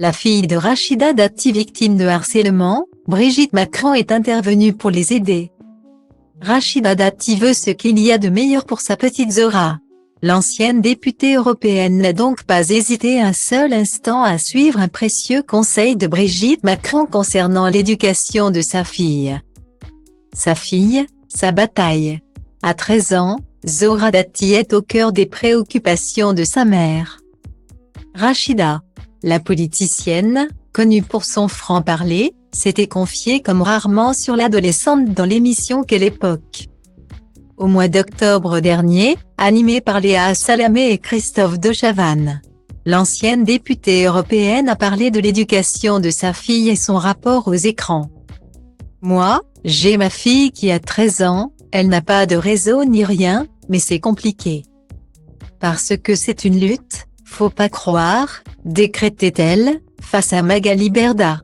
La fille de Rachida Dati victime de harcèlement, Brigitte Macron est intervenue pour les aider. Rachida Dati veut ce qu'il y a de meilleur pour sa petite Zora. L'ancienne députée européenne n'a donc pas hésité un seul instant à suivre un précieux conseil de Brigitte Macron concernant l'éducation de sa fille. Sa fille, sa bataille. À 13 ans, Zora Dati est au cœur des préoccupations de sa mère. Rachida, la politicienne, connue pour son franc-parler, s'était confiée comme rarement sur l'adolescente dans l'émission Quelle époque. Au mois d'octobre dernier, animée par Léa Salamé et Christophe de Chavannes, l'ancienne députée européenne a parlé de l'éducation de sa fille et son rapport aux écrans. « Moi, j'ai ma fille qui a 13 ans, elle n'a pas de réseau ni rien, mais c'est compliqué. Parce que c'est une lutte, faut pas croire », décrétait-elle, face à Magali Berda,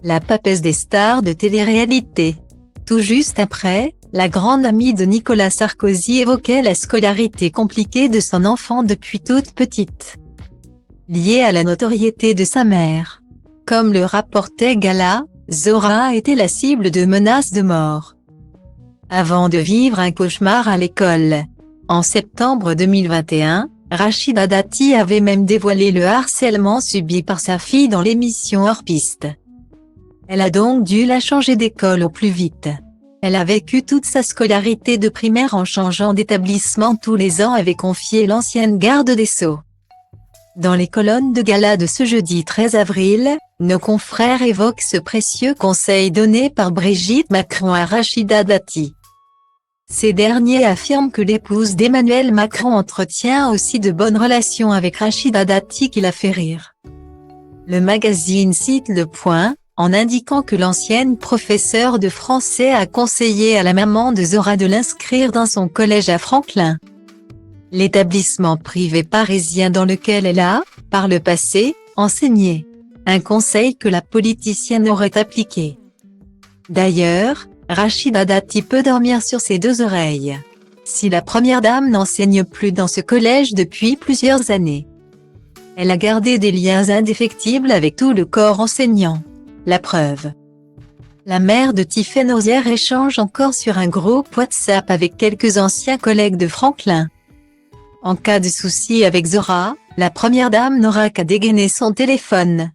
la papesse des stars de télé-réalité. Tout juste après, la grande amie de Nicolas Sarkozy évoquait la scolarité compliquée de son enfant depuis toute petite, liée à la notoriété de sa mère. Comme le rapportait Gala, Zora a été la cible de menaces de mort, avant de vivre un cauchemar à l'école. En septembre 2021, Rachida Dati avait même dévoilé le harcèlement subi par sa fille dans l'émission Hors Piste. Elle a donc dû la changer d'école au plus vite. Elle a vécu toute sa scolarité de primaire en changeant d'établissement tous les ans, avait confié l'ancienne garde des Sceaux. Dans les colonnes de Gala de ce jeudi 13 avril, nos confrères évoquent ce précieux conseil donné par Brigitte Macron à Rachida Dati. Ces derniers affirment que l'épouse d'Emmanuel Macron entretient aussi de bonnes relations avec Rachida Dati, qui la fait rire. Le magazine cite Le Point, en indiquant que l'ancienne professeure de français a conseillé à la maman de Zora de l'inscrire dans son collège à Franklin, l'établissement privé parisien dans lequel elle a, par le passé, enseigné. Un conseil que la politicienne aurait appliqué. D'ailleurs, Rachida Dati peut dormir sur ses deux oreilles. Si la première dame n'enseigne plus dans ce collège depuis plusieurs années, elle a gardé des liens indéfectibles avec tout le corps enseignant. La preuve. La mère de Tiffaine Auzière échange encore sur un groupe WhatsApp avec quelques anciens collègues de Franklin. En cas de souci avec Zora, la première dame n'aura qu'à dégainer son téléphone.